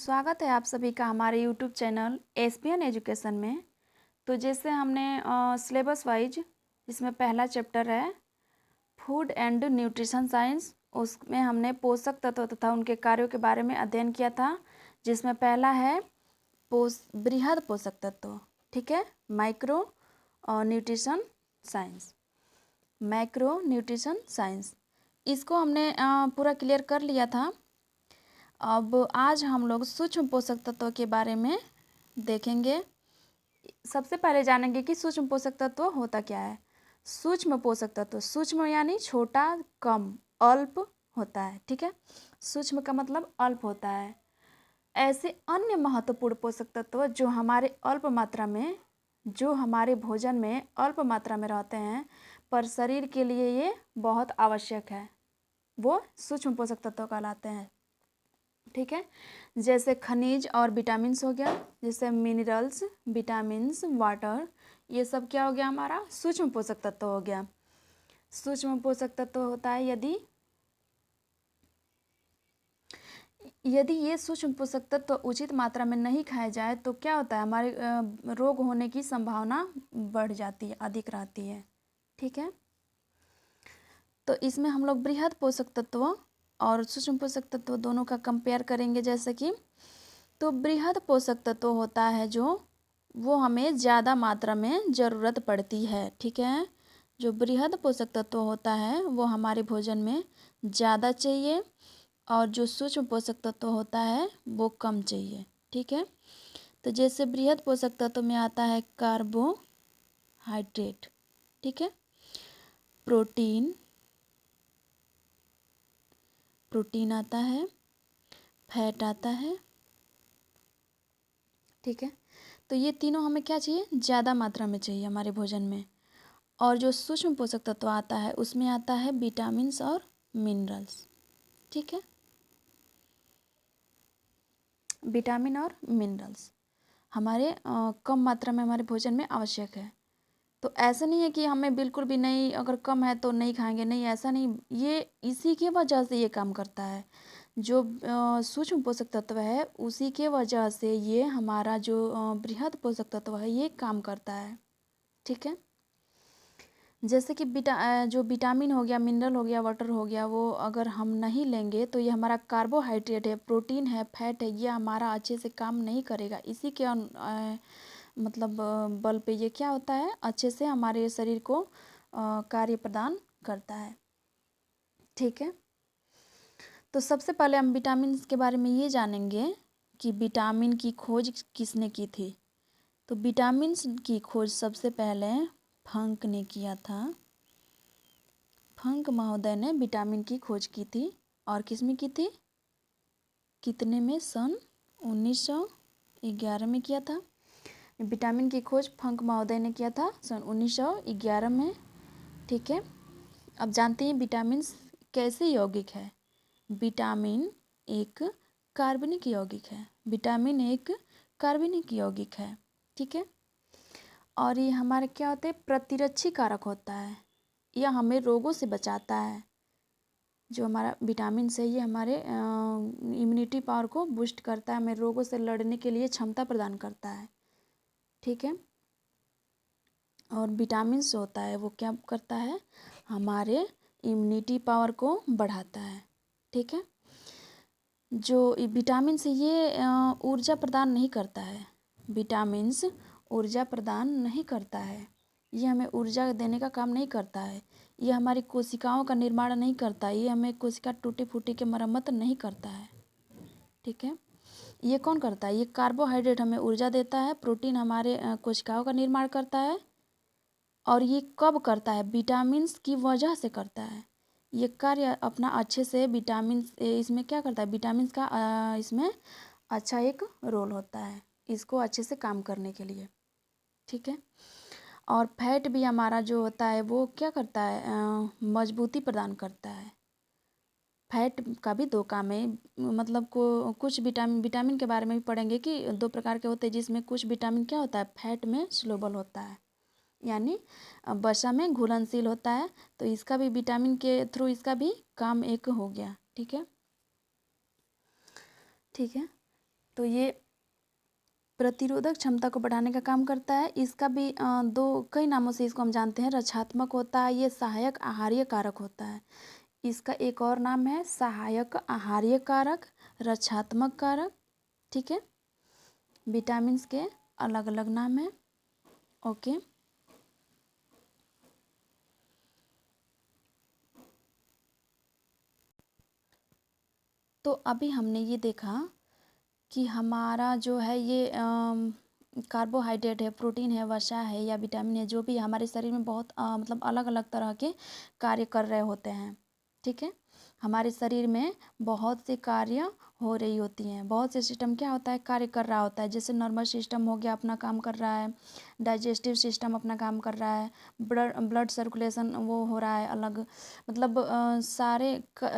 स्वागत है आप सभी का हमारे यूट्यूब चैनल एसपीएन एजुकेशन में। तो जैसे हमने सिलेबस वाइज जिसमें पहला चैप्टर है फूड एंड न्यूट्रिशन साइंस, उसमें हमने पोषक तत्व तथा उनके कार्यों के बारे में अध्ययन किया था, जिसमें पहला है बृहद पोषक तत्व। ठीक है, micro nutrition science. Macro nutrition science इसको हमने पूरा क्लियर कर लिया था। अब आज हम लोग सूक्ष्म पोषक तत्व के बारे में देखेंगे। सबसे पहले जानेंगे कि सूक्ष्म पोषक तत्व होता क्या है। सूक्ष्म पोषक तत्व, सूक्ष्म यानी छोटा, कम, अल्प होता है। ठीक है, सूक्ष्म का मतलब अल्प होता है। ऐसे अन्य महत्वपूर्ण पोषक तत्व जो हमारे अल्प मात्रा में, जो हमारे भोजन में अल्प मात्रा में रहते हैं पर शरीर के लिए ये बहुत आवश्यक है, वो सूक्ष्म पोषक तत्व कहलाते हैं। ठीक है, जैसे खनिज और विटामिन्स हो गया, जैसे मिनरल्स, विटामिन्स, वाटर, ये सब क्या हो गया, हमारा सूक्ष्म पोषक तत्व हो गया। सूक्ष्म पोषक तत्व होता है यदि ये सूक्ष्म पोषक तत्व उचित मात्रा में नहीं खाए जाए तो क्या होता है, हमारे रोग होने की संभावना बढ़ जाती है, अधिक रहती है। ठीक है, तो इसमें हम लोग बृहद पोषक तत्व और सूक्ष्म पोषक तत्व दोनों का कंपेयर करेंगे। जैसे कि तो बृहद पोषक तत्व होता है जो वो हमें ज़्यादा मात्रा में ज़रूरत पड़ती है। ठीक है, जो बृहद पोषक तत्व होता है वो हमारे भोजन में ज़्यादा चाहिए और जो सूक्ष्म पोषक तत्व होता है वो कम चाहिए। ठीक है, तो जैसे बृहद पोषक तत्व में आता है कार्बोहाइड्रेट, ठीक है, प्रोटीन आता है, फैट आता है। ठीक है, तो ये तीनों हमें क्या चाहिए, ज़्यादा मात्रा में चाहिए हमारे भोजन में। और जो सूक्ष्म पोषक तत्व आता है उसमें आता है विटामिन्स और मिनरल्स। ठीक है, विटामिन और मिनरल्स हमारे कम मात्रा में हमारे भोजन में आवश्यक है। तो ऐसा नहीं है कि हमें बिल्कुल भी नहीं, अगर कम है तो नहीं खाएंगे, नहीं, ऐसा नहीं। ये इसी के वजह से ये काम करता है। जो सूक्ष्म पोषक तत्व है उसी के वजह से ये हमारा जो बृहद पोषक तत्व है ये काम करता है। ठीक है, जैसे कि जो विटामिन हो गया, मिनरल हो गया, वाटर हो गया, वो अगर हम नहीं लेंगे तो ये हमारा कार्बोहाइड्रेट है, प्रोटीन है, फैट है, ये हमारा अच्छे से काम नहीं करेगा। इसी के मतलब बल पे ये क्या होता है, अच्छे से हमारे शरीर को कार्य प्रदान करता है। ठीक है, तो सबसे पहले हम विटामिन के बारे में ये जानेंगे कि विटामिन की खोज किसने की थी। तो विटामिन की खोज सबसे पहले फंक ने किया था। फंक महोदय ने विटामिन की खोज की थी। और किस में की थी, कितने में, सन 1911 में किया था। विटामिन की खोज फंक महोदय ने किया था सन 1911 में। ठीक है, अब जानते हैं विटामिन कैसे यौगिक है। विटामिन एक कार्बनिक यौगिक है। विटामिन एक कार्बनिक यौगिक है। ठीक है, और ये हमारे क्या होते हैं, प्रतिरक्षी कारक होता है। यह हमें रोगों से बचाता है। जो हमारा विटामिन से ये हमारे इम्यूनिटी पावर को बूस्ट करता है, हमें रोगों से लड़ने के लिए क्षमता प्रदान करता है। ठीक है, और विटामिन से होता है वो क्या करता है, हमारे इम्यूनिटी पावर को बढ़ाता है। ठीक है, जो विटामिन से ये ऊर्जा प्रदान नहीं करता है। विटामिन्स ऊर्जा प्रदान नहीं करता है, ये हमें ऊर्जा देने का काम नहीं करता है। ये हमारी कोशिकाओं का निर्माण नहीं करता, ये हमें कोशिका टूटी फूटी के मरम्मत नहीं करता है। ठीक है, ये कौन करता है, ये कार्बोहाइड्रेट हमें ऊर्जा देता है, प्रोटीन हमारे कोशिकाओं का निर्माण करता है। और ये कब करता है, विटामिन्स की वजह से करता है। ये कार्य अपना अच्छे से विटामिन इसमें क्या करता है, विटामिन का इसमें अच्छा एक रोल होता है इसको अच्छे से काम करने के लिए। ठीक है, और फैट भी हमारा जो होता है वो क्या करता है, मजबूती प्रदान करता है। फैट का भी दो काम है, मतलब को कुछ विटामिन के बारे में भी पढ़ेंगे कि दो प्रकार के होते हैं, जिसमें कुछ विटामिन क्या होता है, फैट में सोलुबल होता है, यानी वसा में घुलनशील होता है। तो इसका भी विटामिन के थ्रू इसका भी काम एक हो गया। ठीक है, ठीक है, तो ये प्रतिरोधक क्षमता को बढ़ाने का काम करता है। इसका भी कई नामों से इसको हम जानते हैं। रक्षात्मक होता है, ये सहायक आहार्य कारक होता है। इसका एक और नाम है सहायक आहार्य कारक, रक्षात्मक कारक। ठीक है, विटामिन के अलग अलग नाम हैं। ओके, तो अभी हमने ये देखा कि हमारा जो है ये कार्बोहाइड्रेट है, प्रोटीन है, वसा है या विटामिन है, जो भी हमारे शरीर में बहुत मतलब अलग अलग तरह के कार्य कर रहे होते हैं। ठीक है, हमारे शरीर में बहुत से कार्य हो रही होती हैं, बहुत से सिस्टम क्या होता है, कार्य कर रहा होता है। जैसे नर्वस सिस्टम हो गया, अपना काम कर रहा है, डाइजेस्टिव सिस्टम अपना काम कर रहा है, ब्लड सर्कुलेशन वो हो रहा है अलग, मतलब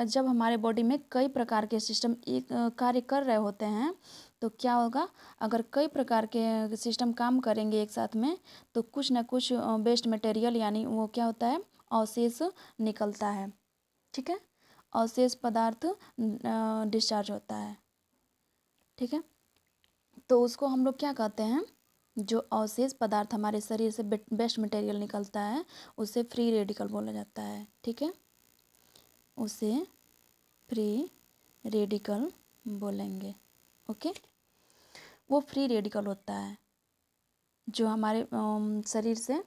जब हमारे बॉडी में कई प्रकार के सिस्टम एक कार्य कर रहे होते हैं तो क्या होगा, अगर कई प्रकार के सिस्टम काम करेंगे एक साथ में तो कुछ ना कुछ वेस्ट मटेरियल यानी वो क्या होता है, अवशेष निकलता है। ठीक है, अवशेष पदार्थ डिस्चार्ज होता है। ठीक है, तो उसको हम लोग क्या कहते हैं, जो अवशेष पदार्थ हमारे शरीर से वेस्ट मटेरियल निकलता है उसे फ्री रेडिकल बोला जाता है। ठीक है, उसे फ्री रेडिकल बोलेंगे। ओके, वो फ्री रेडिकल होता है जो हमारे शरीर से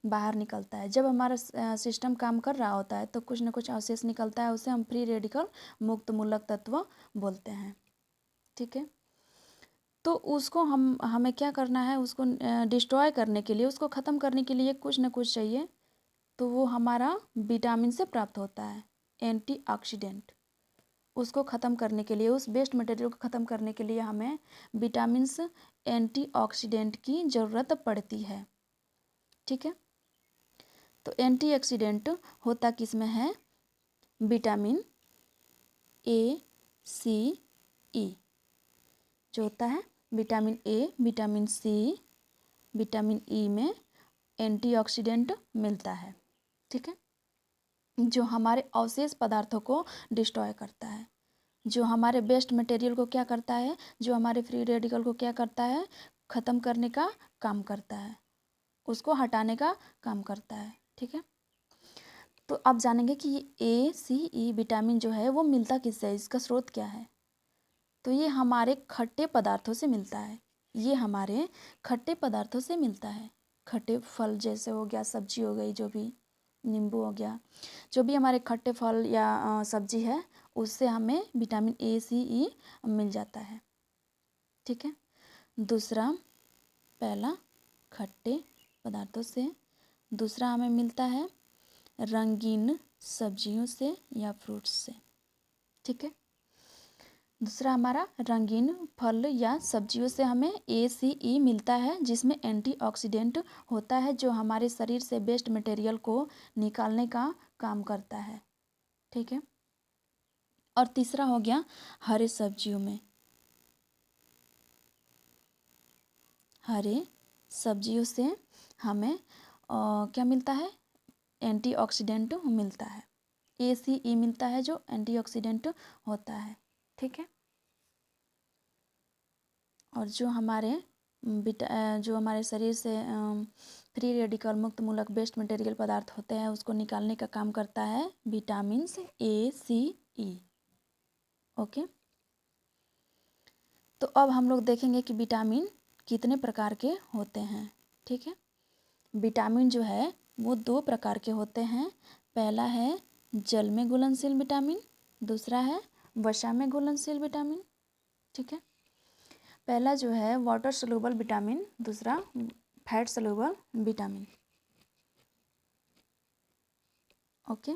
बाहर निकलता है। जब हमारा सिस्टम काम कर रहा होता है तो कुछ ना कुछ अवशेष निकलता है, उसे हम फ्री रेडिकल मुक्त मूलक तत्व बोलते हैं। ठीक है, तो उसको हमें क्या करना है, उसको डिस्ट्रॉय करने के लिए, उसको ख़त्म करने के लिए कुछ ना कुछ चाहिए, तो वो हमारा विटामिन से प्राप्त होता है, एंटीऑक्सीडेंट। उसको ख़त्म करने के लिए, उस वेस्ट मटेरियल को ख़त्म करने के लिए हमें विटामिन्स एंटीऑक्सीडेंट की ज़रूरत पड़ती है। ठीक है, तो एंटीऑक्सीडेंट होता किस में है, विटामिन ए, सी, ई जो होता है, vitamin A, vitamin C, vitamin E में एंटीऑक्सीडेंट मिलता है। ठीक है, जो हमारे अवशेष पदार्थों को डिस्ट्रॉय करता है, जो हमारे वेस्ट मटेरियल को क्या करता है, जो हमारे फ्री रेडिकल को क्या करता है, ख़त्म करने का काम करता है, उसको हटाने का काम करता है। ठीक है, तो आप जानेंगे कि ये ए, सी, ई विटामिन जो है वो मिलता किससे है, इसका स्रोत क्या है। तो ये हमारे खट्टे पदार्थों से मिलता है, ये हमारे खट्टे पदार्थों से मिलता है। खट्टे फल जैसे हो गया, सब्जी हो गई, जो भी नींबू हो गया, जो भी हमारे खट्टे फल या सब्जी है उससे हमें विटामिन ए, सी, ई मिल जाता है। ठीक है, दूसरा, पहला खट्टे पदार्थों से, दूसरा हमें मिलता है रंगीन सब्जियों से या फ्रूट्स से। ठीक है, दूसरा हमारा रंगीन फल या सब्जियों से हमें ए, सी, ई मिलता है, जिसमें एंटीऑक्सीडेंट होता है जो हमारे शरीर से वेस्ट मटेरियल को निकालने का काम करता है। ठीक है, और तीसरा हो गया हरे सब्जियों में, हरे सब्जियों से हमें क्या मिलता है, एंटीऑक्सीडेंट मिलता है, ए, सी, ई मिलता है जो एंटीऑक्सीडेंट होता है। ठीक है, और जो हमारे शरीर से फ्री रेडिकल मुक्त मूलक वेस्ट मटेरियल पदार्थ होते हैं उसको निकालने का काम करता है विटामिन ए, सी, ई। ओके, तो अब हम लोग देखेंगे कि विटामिन कितने प्रकार के होते हैं। ठीक है, विटामिन जो है वो दो प्रकार के होते हैं। पहला है जल में घुलनशील विटामिन, दूसरा है वसा में घुलनशील विटामिन। ठीक है, पहला जो है वाटर सोल्यूबल विटामिन, दूसरा फैट सोल्यूबल विटामिन। ओके,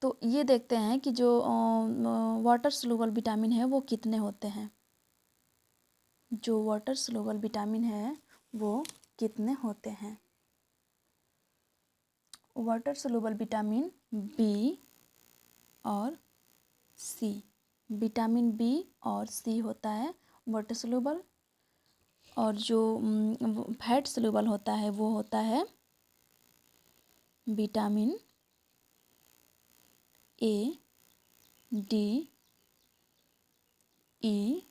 तो ये देखते हैं कि जो वाटर सोल्यूबल विटामिन है वो कितने होते हैं। जो वाटर सोल्यूबल विटामिन है वो कितने होते हैं। वाटर सोल्यूबल विटामिन बी और सी, विटामिन बी और सी होता है वाटर सोल्यूबल, और जो फैट सोल्यूबल होता है वो होता है विटामिन ए, डी ई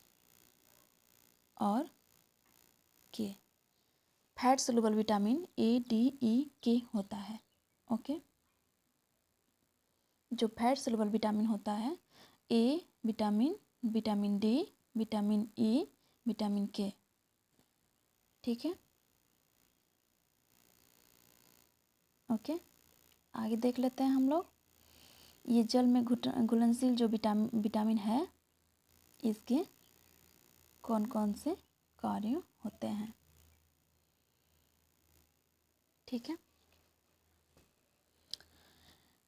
और K. Fat soluble vitamin A, D, E, K होता है। ओके, जो फैट सोल्यूबल विटामिन होता है, A vitamin, vitamin D, vitamin E, vitamin के। ठीक है, ओके, आगे देख लेते हैं हम लोग। ये जल में घुलनशील जो विटामिन है, इसके कौन कौन से कार्य होते हैं। ठीक है,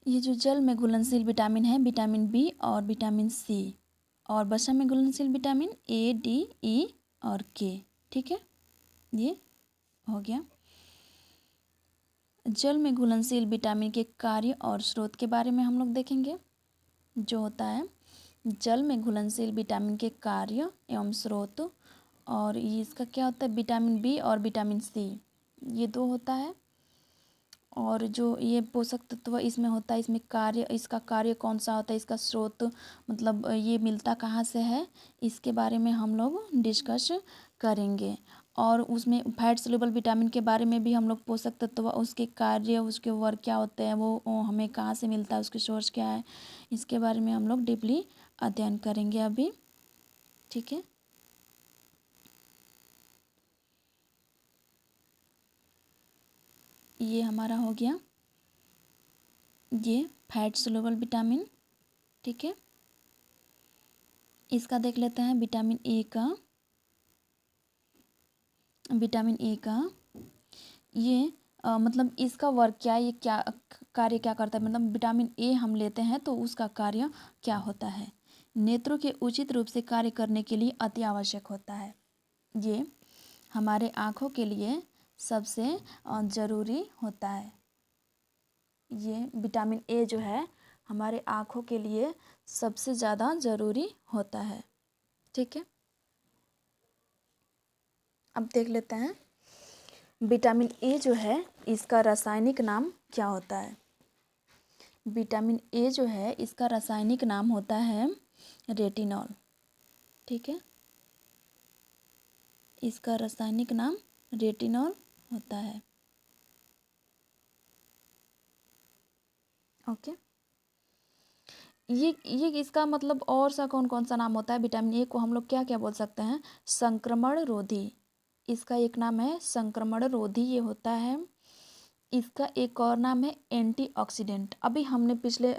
ये जो जल में घुलनशील विटामिन है, विटामिन बी और विटामिन सी, और वसा में घुलनशील विटामिन ए, डी, ई और के। ठीक है, ये हो गया। जल में घुलनशील विटामिन के कार्य और स्रोत के बारे में हम लोग देखेंगे। जो होता है जल में घुलनशील विटामिन के कार्य एवं स्रोत, और ये इसका क्या होता है, विटामिन बी और विटामिन सी, ये दो होता है। और जो ये पोषक तत्व इसमें होता है, इसमें कार्य, इसका कार्य कौन सा होता है, इसका स्रोत मतलब ये मिलता कहाँ से है, इसके बारे में हम लोग डिस्कस करेंगे। और उसमें फैट सोल्यूबल विटामिन के बारे में भी हम लोग पोषक तत्व, उसके कार्य, उसके वर्क क्या होते हैं, वो हमें कहाँ से मिलता है, उसकी सोर्स क्या है, इसके बारे में हम लोग डीपली अध्ययन करेंगे अभी। ठीक है, ये हमारा हो गया ये फैट सोल्यूबल विटामिन। ठीक है, इसका देख लेते हैं विटामिन ए का। विटामिन ए का ये मतलब इसका वर्क क्या है, ये क्या कार्य क्या करता है, मतलब विटामिन ए हम लेते हैं तो उसका कार्य क्या होता है। नेत्रों के उचित रूप से कार्य करने के लिए अति आवश्यक होता है। ये हमारे आँखों के लिए सबसे ज़रूरी होता है। ये विटामिन ए जो है हमारे आँखों के लिए सबसे ज़्यादा ज़रूरी होता है। ठीक है, अब देख लेते हैं विटामिन ए जो है इसका रासायनिक नाम क्या होता है। विटामिन ए जो है इसका रासायनिक नाम होता है रेटिनॉल। ठीक है, इसका रासायनिक नाम रेटिनॉल होता है। ओके, ये इसका मतलब और सा कौन कौन सा नाम होता है, विटामिन ए को हम लोग क्या क्या बोल सकते हैं, संक्रमण रोधी, इसका एक नाम है संक्रमण रोधी ये होता है। इसका एक और नाम है एंटीऑक्सीडेंट। अभी हमने पिछले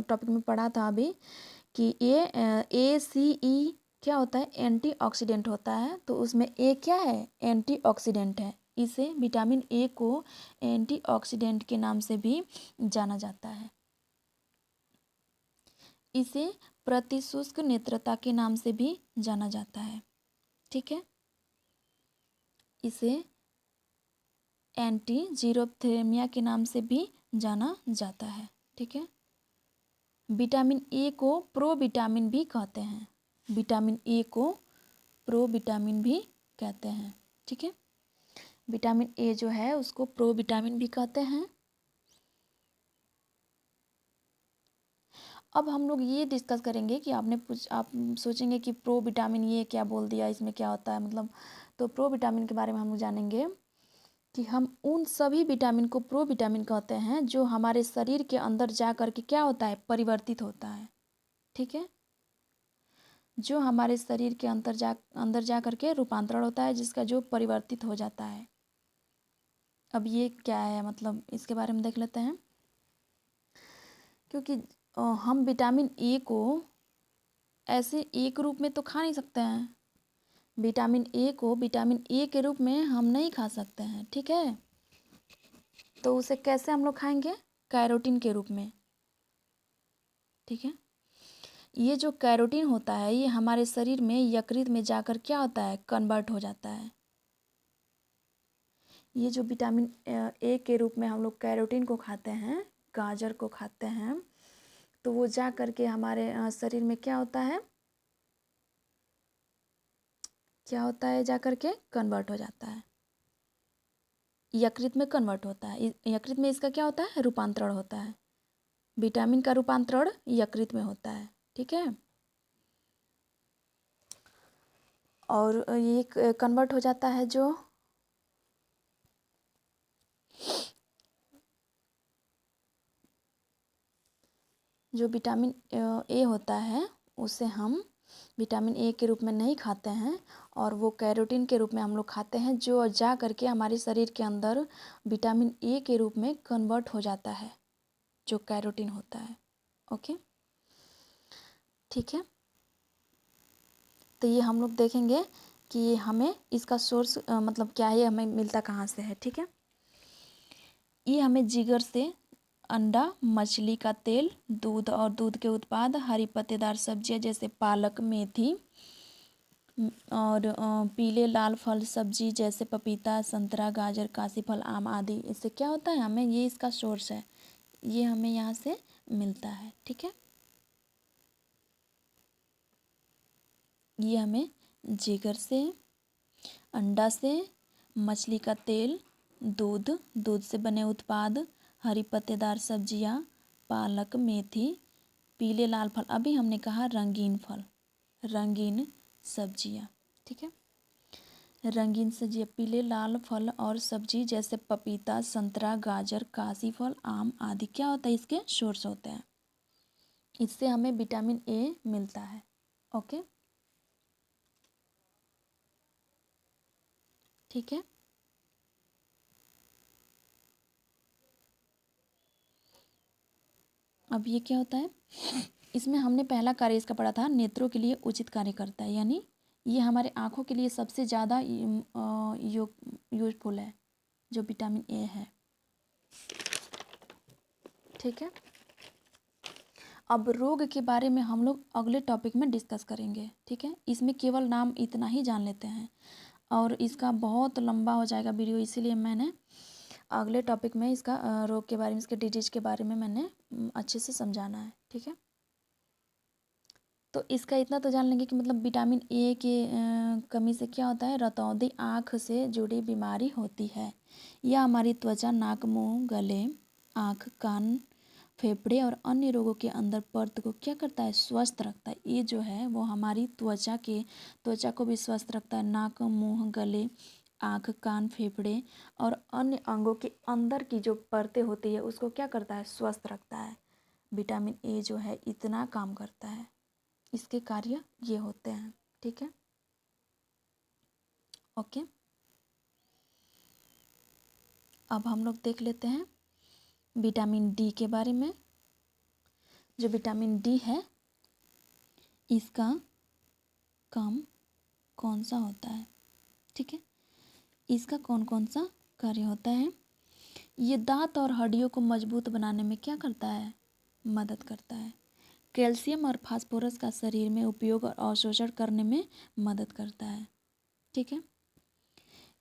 टॉपिक में पढ़ा था अभी कि ये ACE क्या होता है, एंटीऑक्सीडेंट होता है, तो उसमें ए क्या है, एंटीऑक्सीडेंट है। इसे विटामिन ए को एंटीऑक्सीडेंट के नाम से भी जाना जाता है। इसे प्रतिशुष्क नेत्रता के नाम से भी जाना जाता है। ठीक है, इसे एंटी जीरोथेमिया के नाम से भी जाना जाता है। ठीक है, विटामिन ए को प्रोविटामिन भी कहते हैं। विटामिन ए को प्रोविटामिन भी कहते हैं। ठीक है, विटामिन ए जो है उसको प्रोविटामिन भी कहते हैं। अब हम लोग ये डिस्कस करेंगे कि आप सोचेंगे कि प्रोविटामिन ये क्या बोल दिया, इसमें क्या होता है मतलब, तो प्रोविटामिन के बारे में हम लोग जानेंगे कि हम उन सभी विटामिन को प्रोविटामिन कहते हैं जो हमारे शरीर के अंदर जा कर के क्या होता है, परिवर्तित होता है। ठीक है, जो हमारे शरीर के अंदर जा कर के रूपांतरण होता है, जिसका जो परिवर्तित हो जाता है। अब ये क्या है मतलब, इसके बारे में देख लेते हैं। क्योंकि हम विटामिन ए को ऐसे एक रूप में तो खा नहीं सकते हैं, विटामिन ए को विटामिन ए के रूप में हम नहीं खा सकते हैं। ठीक है, तो उसे कैसे हम लोग खाएंगे, कैरोटीन के रूप में। ठीक है, ये जो कैरोटीन होता है ये हमारे शरीर में यकृत में जाकर क्या होता है, कन्वर्ट हो जाता है। ये जो विटामिन ए के रूप में हम लोग कैरोटीन को खाते हैं, गाजर को खाते हैं, तो वो जा करके हमारे शरीर में क्या होता है, जा करके कन्वर्ट हो जाता है, यकृत में कन्वर्ट होता है। यकृत में इसका क्या होता है, रूपांतरण होता है। विटामिन का रूपांतरण यकृत में होता है। ठीक है, और ये कन्वर्ट हो जाता है जो विटामिन ए होता है उसे हम विटामिन ए के रूप में नहीं खाते हैं, और वो कैरोटीन के रूप में हम लोग खाते हैं, जो जा करके हमारे शरीर के अंदर विटामिन ए के रूप में कन्वर्ट हो जाता है, जो कैरोटीन होता है। ओके, ठीक है। तो ये हम लोग देखेंगे कि हमें इसका सोर्स मतलब क्या है, हमें मिलता कहाँ से है। ठीक है, ये हमें जिगर से, अंडा, मछली का तेल, दूध और दूध के उत्पाद, हरी पत्तेदार सब्जियां जैसे पालक, मेथी, और पीले लाल फल सब्जी जैसे पपीता, संतरा, गाजर, काशीफल, आम आदि। इससे क्या होता है, हमें ये इसका सोर्स है, ये हमें यहाँ से मिलता है। ठीक है, ये हमें जिगर से, अंडा से, मछली का तेल, दूध से बने उत्पाद, हरी पत्तेदार सब्जियां, पालक, मेथी, पीले लाल फल, अभी हमने कहा रंगीन फल, रंगीन सब्जियां। ठीक है, रंगीन सब्जियां, पीले लाल फल और सब्जी जैसे पपीता, संतरा, गाजर, काशीफल, आम आदि क्या होता है, इसके सोर्स होते हैं। इससे हमें विटामिन ए मिलता है। ओके, ठीक है। अब ये क्या होता है, इसमें हमने पहला कार्य इसका पढ़ा था, नेत्रों के लिए उचित कार्य करता है, यानी ये हमारे आँखों के लिए सबसे ज़्यादा यूजफुल है, जो विटामिन ए है। ठीक है, अब रोग के बारे में हम लोग अगले टॉपिक में डिस्कस करेंगे। ठीक है, इसमें केवल नाम इतना ही जान लेते हैं, और इसका बहुत लंबा हो जाएगा वीडियो, इसीलिए मैंने अगले टॉपिक में इसका रोग के बारे में, इसके डिजीज के बारे में मैंने अच्छे से समझाना है। ठीक है, तो इसका इतना तो जान लेंगे कि मतलब विटामिन ए के कमी से क्या होता है, रतौंधी आँख से जुड़ी बीमारी होती है। यह हमारी त्वचा, नाक, मुंह, गले, आँख, कान, फेफड़े और अन्य रोगों के अंदर परत को क्या करता है, स्वस्थ रखता है। ये जो है वो हमारी त्वचा को भी स्वस्थ रखता है। नाक, मुंह, गले, आँख, कान, फेफड़े और अन्य अंगों के अंदर की जो परतें होती है उसको क्या करता है, स्वस्थ रखता है। विटामिन ए जो है इतना काम करता है, इसके कार्य ये होते हैं। ठीक है, ओके। अब हम लोग देख लेते हैं विटामिन डी के बारे में। जो विटामिन डी है इसका काम कौन सा होता है, ठीक है, इसका कौन कौन सा कार्य होता है। ये दांत और हड्डियों को मजबूत बनाने में क्या करता है, मदद करता है। कैल्शियम और फास्फोरस का शरीर में उपयोग और अवशोषण करने में मदद करता है। ठीक है,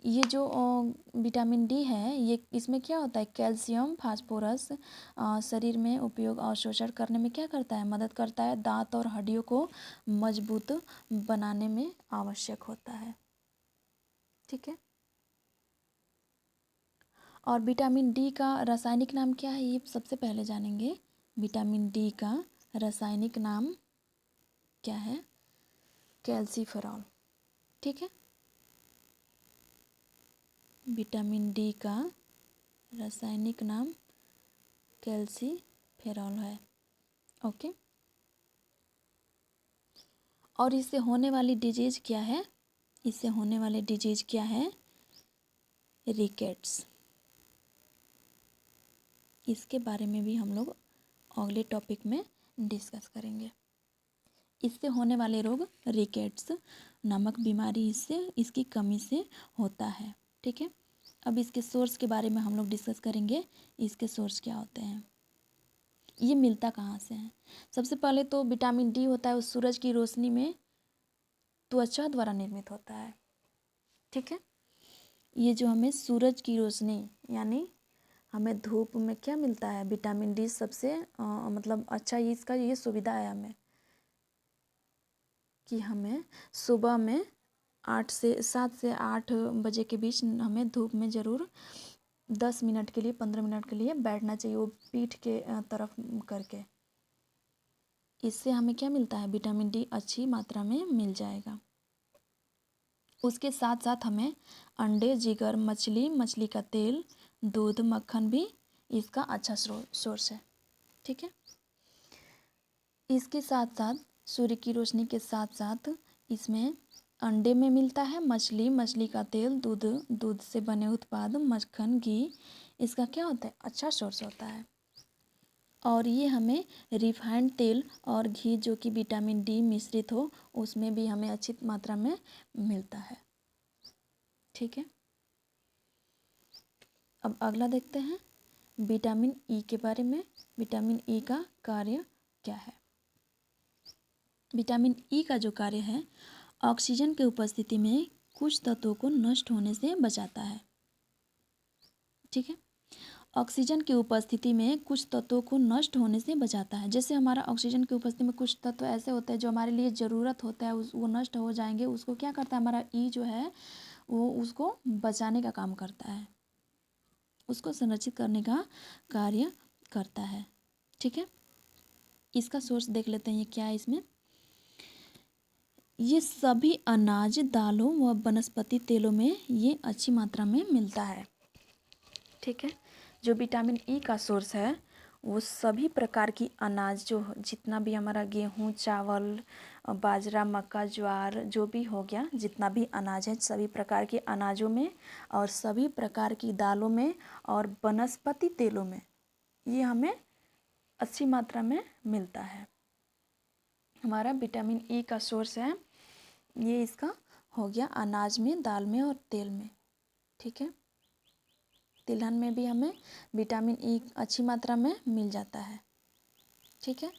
ये जो विटामिन डी है, ये इसमें क्या होता है, कैल्शियम, फास्फोरस शरीर में उपयोग और अवशोषण करने में क्या करता है, मदद करता है। दांत और हड्डियों को मजबूत बनाने में आवश्यक होता है। ठीक है, और विटामिन डी का रासायनिक नाम क्या है, ये सबसे पहले जानेंगे। विटामिन डी का रासायनिक नाम क्या है, कैल्सीफेरॉल। ठीक है, विटामिन डी का रासायनिक नाम कैल्सीफेरॉल है। ओके, और इससे होने वाली डिजीज क्या है, इससे होने वाली डिजीज क्या है, रिकेट्स। इसके बारे में भी हम लोग अगले टॉपिक में डिस्कस करेंगे। इससे होने वाले रोग रिकेट्स नामक बीमारी इससे, इसकी कमी से होता है। ठीक है, अब इसके सोर्स के बारे में हम लोग डिस्कस करेंगे। इसके सोर्स क्या होते हैं, ये मिलता कहाँ से है। सबसे पहले तो विटामिन डी होता है, उस सूरज की रोशनी में त्वचा द्वारा निर्मित होता है। ठीक है, ये जो हमें सूरज की रोशनी, यानी हमें धूप में क्या मिलता है, विटामिन डी सबसे मतलब अच्छा इसका ये सुविधा है हमें, कि हमें सुबह में 7 से 8 बजे के बीच हमें धूप में ज़रूर 10 मिनट के लिए, 15 मिनट के लिए बैठना चाहिए, वो पीठ के तरफ करके। इससे हमें क्या मिलता है, विटामिन डी अच्छी मात्रा में मिल जाएगा। उसके साथ साथ हमें अंडे, जिगर, मछली का तेल, दूध, मक्खन भी इसका अच्छा सोर्स है। ठीक है। इसके साथ साथ सूर्य की रोशनी के साथ साथ इसमें अंडे में मिलता है मछली का तेल, दूध से बने उत्पाद, मक्खन, घी, इसका क्या होता है, अच्छा सोर्स होता है। और ये हमें रिफाइंड तेल और घी जो कि विटामिन डी मिश्रित हो उसमें भी हमें अच्छी मात्रा में मिलता है। ठीक है। अब अगला देखते हैं विटामिन ई के बारे में। विटामिन ई का कार्य क्या है? विटामिन ई का जो कार्य है, ऑक्सीजन की उपस्थिति में कुछ तत्वों को नष्ट होने से बचाता है। ठीक है। ऑक्सीजन की उपस्थिति में कुछ तत्वों को नष्ट होने से बचाता है। जैसे हमारा ऑक्सीजन की उपस्थिति में कुछ तत्व ऐसे होते हैं जो हमारे लिए ज़रूरत होता है, वो नष्ट हो जाएंगे, उसको क्या करता है हमारा ई जो है वो उसको बचाने का काम करता है, उसको संरक्षित करने का कार्य करता है। ठीक है। इसका सोर्स देख लेते हैं ये क्या है। इसमें ये सभी अनाज, दालों व वनस्पति तेलों में ये अच्छी मात्रा में मिलता है। ठीक है। जो विटामिन ई का सोर्स है वो सभी प्रकार की अनाज, जो जितना भी हमारा गेहूँ, चावल, बाजरा, मक्का, ज्वार जो भी हो गया, जितना भी अनाज है सभी प्रकार के अनाजों में और सभी प्रकार की दालों में और वनस्पति तेलों में ये हमें अच्छी मात्रा में मिलता है। हमारा विटामिन ई का सोर्स है ये, इसका हो गया अनाज में, दाल में और तेल में। ठीक है। तिलहन में भी हमें विटामिन ई अच्छी मात्रा में मिल जाता है। ठीक है।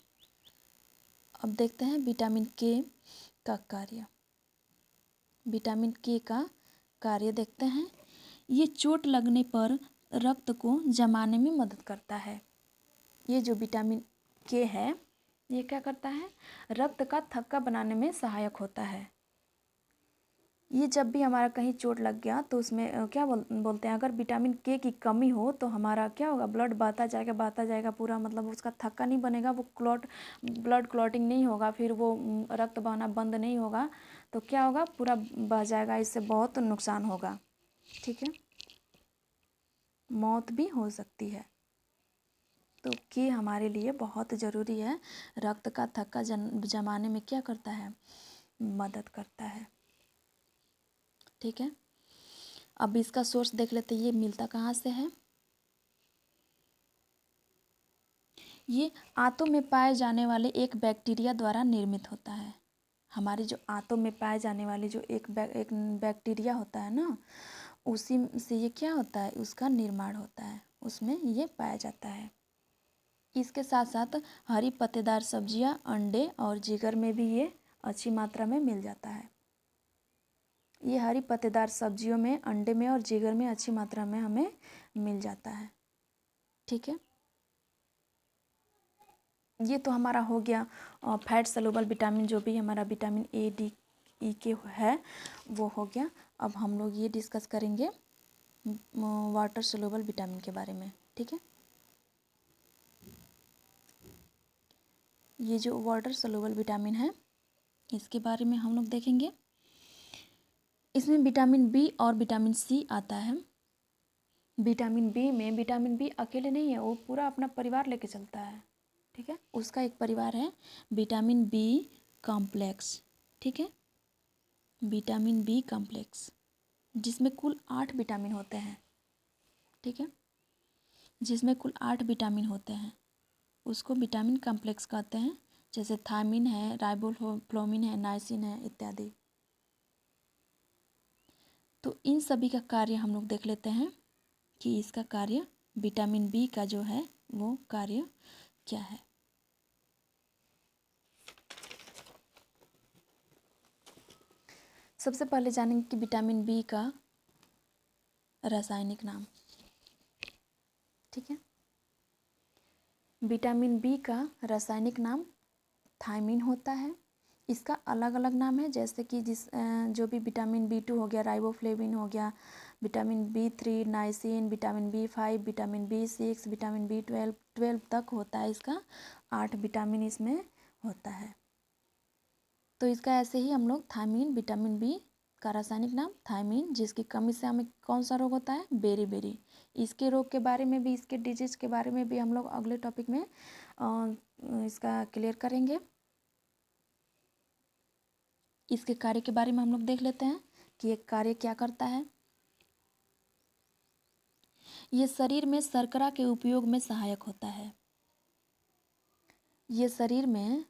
अब देखते हैं विटामिन के का कार्य। विटामिन के का कार्य देखते हैं। ये चोट लगने पर रक्त को जमाने में मदद करता है। ये जो विटामिन के है ये क्या करता है, रक्त का थक्का बनाने में सहायक होता है। ये जब भी हमारा कहीं चोट लग गया तो उसमें क्या बोलते हैं, अगर विटामिन के की कमी हो तो हमारा क्या होगा, ब्लड बहता जाएगा पूरा, मतलब उसका थक्का नहीं बनेगा, वो ब्लड क्लॉटिंग नहीं होगा, फिर वो रक्त बहना बंद नहीं होगा, तो क्या होगा, पूरा बह जाएगा, इससे बहुत नुकसान होगा। ठीक है। मौत भी हो सकती है। तो के हमारे लिए बहुत ज़रूरी है, रक्त का थक्का जमाने में क्या करता है, मदद करता है। ठीक है। अब इसका सोर्स देख लेते हैं ये मिलता कहाँ से है। ये आंतों में पाए जाने वाले एक बैक्टीरिया द्वारा निर्मित होता है। हमारे जो आंतों में पाए जाने वाले जो एक बैक्टीरिया होता है ना, उसी से ये क्या होता है, उसका निर्माण होता है, उसमें ये पाया जाता है। इसके साथ साथ हरी पत्तेदार सब्जियां, अंडे और जिगर में भी ये अच्छी मात्रा में मिल जाता है। ये हरी पत्तेदार सब्जियों में, अंडे में और जिगर में अच्छी मात्रा में हमें मिल जाता है। ठीक है। ये तो हमारा हो गया फैट सलूबल विटामिन, जो भी हमारा विटामिन ए, डी, ई के है वो हो गया। अब हम लोग ये डिस्कस करेंगे वाटर सलूबल विटामिन के बारे में। ठीक है। ये जो वाटर सलूबल विटामिन है इसके बारे में हम लोग देखेंगे। इसमें विटामिन बी और विटामिन सी आता है। विटामिन बी में, विटामिन बी अकेले नहीं है, वो पूरा अपना परिवार लेके चलता है। ठीक है। उसका एक परिवार है विटामिन बी कॉम्प्लेक्स। ठीक है। विटामिन बी कॉम्प्लेक्स जिसमें कुल 8 विटामिन होते हैं। ठीक है। जिसमें कुल 8 विटामिन होते हैं उसको विटामिन कॉम्प्लेक्स कहते हैं। जैसे थायमिन है, राइबोफ्लाविन है, नाइसिन है इत्यादि। तो इन सभी का कार्य हम लोग देख लेते हैं कि इसका कार्य, विटामिन बी का जो है वो कार्य क्या है। सबसे पहले जानेंगे कि विटामिन बी का रासायनिक नाम। ठीक है। विटामिन बी का रासायनिक नाम थायमिन होता है। इसका अलग अलग नाम है, जैसे कि जो भी विटामिन बी2 हो गया, राइबोफ्लेविन हो गया, vitamin B3 niacin, vitamin B5, vitamin B6, vitamin B12 तक होता है। इसका 8 विटामिन इसमें होता है। तो इसका ऐसे ही हम लोग थायमिन, विटामिन बी इसका रासायनिक नाम थायमीन, जिसकी कमी से हमें कौन सा रोग होता है, बेरी। इसके रोग के बारे में भी, इसके डिजीज के बारे में भी हम लोग अगले टॉपिक में इसका क्लियर करेंगे। इसके कार्य के बारे में हम लोग देख लेते हैं कि ये कार्य क्या करता है। ये शरीर में शर्करा के उपयोग में सहायक होता है। ये शरीर में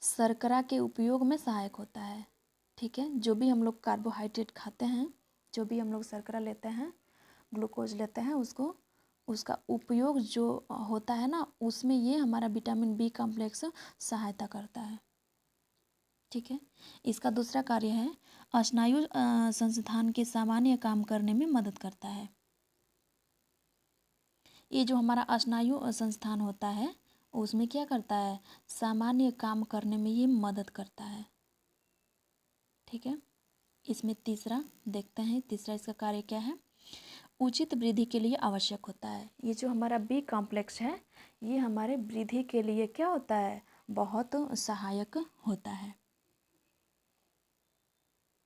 शर्करा के उपयोग में सहायक होता है। ठीक है, जो भी हम लोग कार्बोहाइड्रेट खाते हैं, जो भी हम लोग शर्करा लेते हैं, ग्लूकोज लेते हैं, उसका उपयोग जो होता है ना, उसमें ये हमारा विटामिन बी कॉम्प्लेक्स सहायता करता है। ठीक है, इसका दूसरा कार्य है स्नायु संस्थान के सामान्य काम करने में मदद करता है। ये जो हमारा स्नायु संस्थान होता है उसमें क्या करता है, सामान्य काम करने में ये मदद करता है। ठीक है, इसमें तीसरा देखते हैं, तीसरा इसका कार्य क्या है, उचित वृद्धि के लिए आवश्यक होता है। ये जो हमारा बी कॉम्प्लेक्स है, ये हमारे वृद्धि के लिए क्या होता है, बहुत सहायक होता है।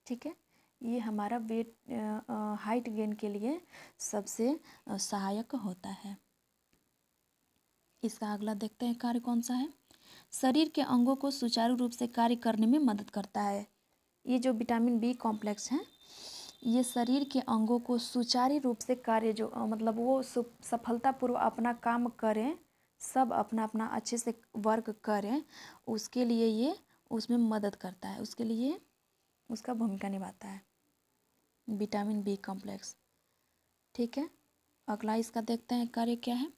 ठीक है, ये हमारा वेट हाइट गेन के लिए सबसे सहायक होता है। इसका अगला देखते हैं कार्य कौन सा है, शरीर के अंगों को सुचारू रूप से कार्य करने में मदद करता है। ये जो विटामिन बी कॉम्प्लेक्स है, ये शरीर के अंगों को सुचारू रूप से कार्य जो मतलब वो सफलतापूर्वक अपना काम करें, सब अपना अपना अच्छे से वर्क करें, उसके लिए ये उसमें मदद करता है, उसके लिए उसका भूमिका निभाता है विटामिन बी कॉम्प्लेक्स। ठीक है, अगला इसका देखते हैं कार्य क्या है,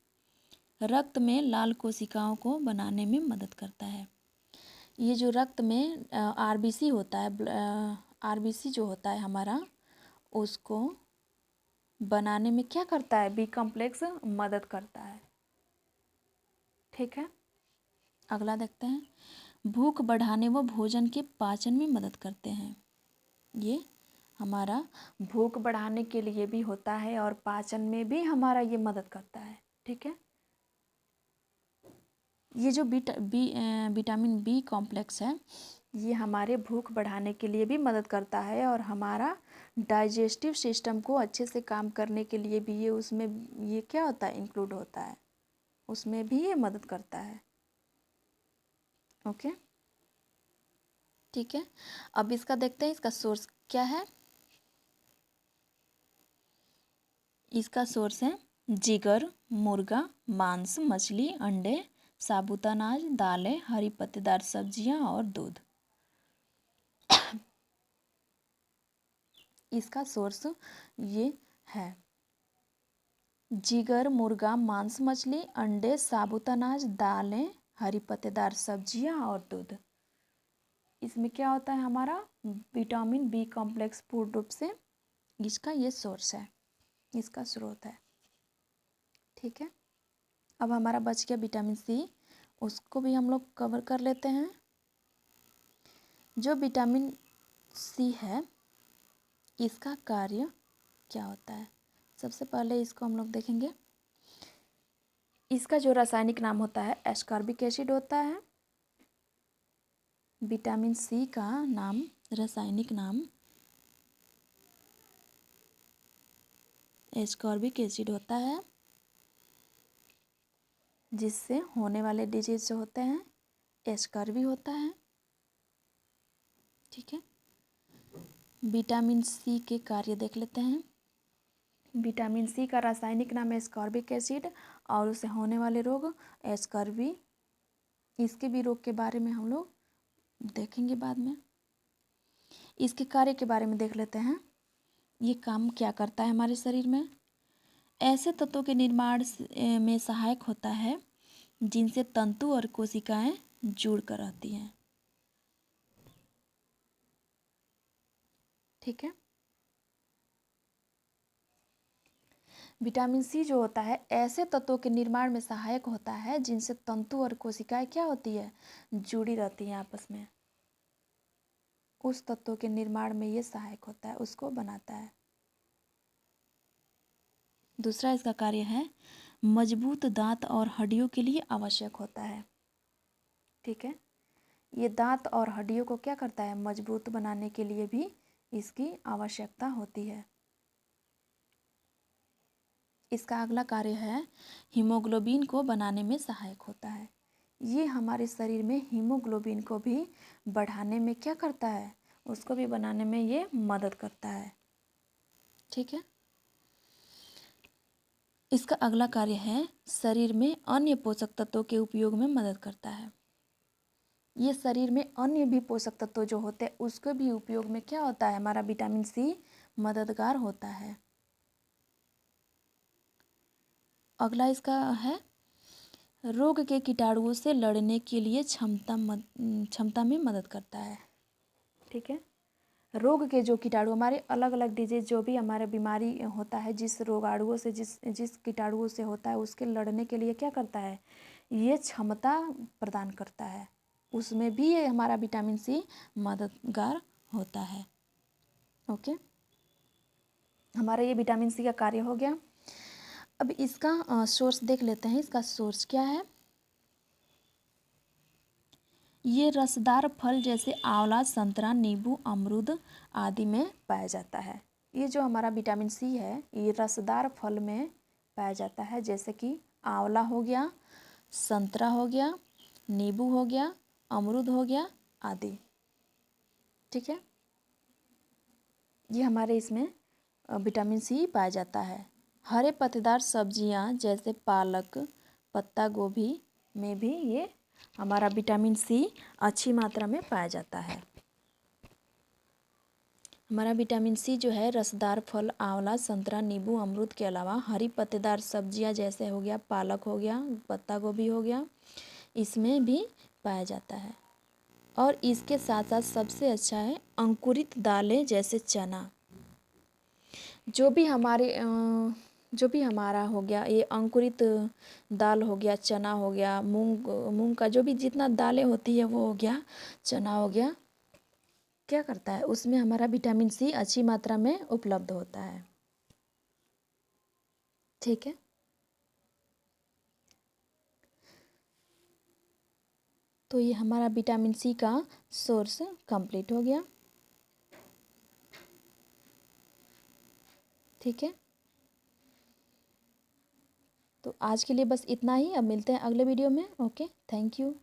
रक्त में लाल कोशिकाओं को बनाने में मदद करता है। ये जो रक्त में आरबीसी होता है, आरबीसी जो होता है हमारा, उसको बनाने में क्या करता है, बी कॉम्प्लेक्स मदद करता है। ठीक है, अगला देखते हैं, भूख बढ़ाने व भोजन के पाचन में मदद करते हैं। ये हमारा भूख बढ़ाने के लिए भी होता है और पाचन में भी हमारा ये मदद करता है। ठीक है, ये जो विटामिन बी कॉम्प्लेक्स है, ये हमारे भूख बढ़ाने के लिए भी मदद करता है और हमारा डाइजेस्टिव सिस्टम को अच्छे से काम करने के लिए भी ये उसमें ये क्या होता है, इंक्लूड होता है, उसमें भी ये मदद करता है। ओके, ठीक है, अब इसका देखते हैं इसका सोर्स क्या है। इसका सोर्स है जिगर, मुर्गा, मांस, मछली, अंडे, साबुत अनाज, दालें, हरी पत्तेदार सब्जियां और दूध। इसका सोर्स ये है जिगर, मुर्गा, मांस, मछली, अंडे, साबुत अनाज, दालें, हरी पत्तेदार सब्जियां और दूध। इसमें क्या होता है, हमारा विटामिन बी कॉम्प्लेक्स पूर्ण रूप से इसका ये सोर्स है, इसका स्रोत है। ठीक है, अब हमारा बच गया विटामिन सी, उसको भी हम लोग कवर कर लेते हैं। जो विटामिन सी है, इसका कार्य क्या होता है, सबसे पहले इसको हम लोग देखेंगे। इसका जो रासायनिक नाम होता है एस्कॉर्बिक एसिड होता है। विटामिन सी का नाम, रासायनिक नाम एस्कॉर्बिक एसिड होता है, जिससे होने वाले डिजीज जो होते हैं एस्कॉर्बी होता है। ठीक है, विटामिन सी के कार्य देख लेते हैं। विटामिन सी का रासायनिक नाम है एस्कॉर्बिक एसिड और उससे होने वाले रोग एस्कॉर्बी। इसके भी रोग के बारे में हम लोग देखेंगे बाद में। इसके कार्य के बारे में देख लेते हैं, ये काम क्या करता है हमारे शरीर में। ऐसे तत्वों के निर्माण में सहायक होता है जिनसे तंतु और कोशिकाएं जुड़कर रहती हैं। ठीक है, विटामिन सी जो होता है ऐसे तत्वों के निर्माण में सहायक होता है जिनसे तंतु और कोशिकाएं क्या होती है, जुड़ी रहती हैं आपस में। उस तत्वों के निर्माण में ये सहायक होता है, उसको बनाता है। दूसरा इसका कार्य है मजबूत दांत और हड्डियों के लिए आवश्यक होता है। ठीक है, ये दांत और हड्डियों को क्या करता है, मजबूत बनाने के लिए भी इसकी आवश्यकता होती है। इसका अगला कार्य है हीमोग्लोबिन को बनाने में सहायक होता है। ये हमारे शरीर में हीमोग्लोबिन को भी बढ़ाने में क्या करता है, उसको भी बनाने में ये मदद करता है। ठीक है। इसका अगला कार्य है शरीर में अन्य पोषक तत्वों के उपयोग में मदद करता है। ये शरीर में अन्य भी पोषक तत्व जो होते हैं उसके भी उपयोग में क्या होता है, हमारा विटामिन सी मददगार होता है। अगला इसका है रोग के कीटाणुओं से लड़ने के लिए क्षमता में मदद करता है। ठीक है। रोग के जो कीटाणु, हमारे अलग अलग डिजीज जो भी हमारे बीमारी होता है, जिस रोगाणुओं से जिस कीटाणुओं से होता है उसके लड़ने के लिए क्या करता है, ये क्षमता प्रदान करता है। उसमें भी ये हमारा विटामिन सी मददगार होता है। ओके, हमारा ये विटामिन सी का कार्य हो गया। अब इसका सोर्स देख लेते हैं। इसका सोर्स क्या है। ये रसदार फल जैसे आंवला, संतरा, नींबू, अमरूद आदि में पाया जाता है। ये जो हमारा विटामिन सी है ये रसदार फल में पाया जाता है, जैसे कि आंवला हो गया, संतरा हो गया, नींबू हो गया, अमरूद हो गया आदि। ठीक है, ये हमारे इसमें विटामिन सी पाया जाता है। हरे पत्तेदार सब्जियां जैसे पालक, पत्ता गोभी में भी ये हमारा विटामिन सी अच्छी मात्रा में पाया जाता है। हमारा विटामिन सी जो है रसदार फल, आंवला, संतरा, नींबू, अमरूद के अलावा हरी पत्तेदार सब्जियां जैसे हो गया पालक हो गया, पत्ता गोभी हो गया, इसमें भी पाया जाता है। और इसके साथ साथ सबसे अच्छा है अंकुरित दालें जैसे चना। जो भी हमारा हो गया ये अंकुरित दाल हो गया, चना हो गया, मूंग का जो भी जितना दालें होती है वो हो गया, चना हो गया, क्या करता है उसमें हमारा विटामिन सी अच्छी मात्रा में उपलब्ध होता है। ठीक है, तो ये हमारा विटामिन सी का सोर्स कंप्लीट हो गया। ठीक है, तो आज के लिए बस इतना ही। अब मिलते हैं अगले वीडियो में। Okay, thank you.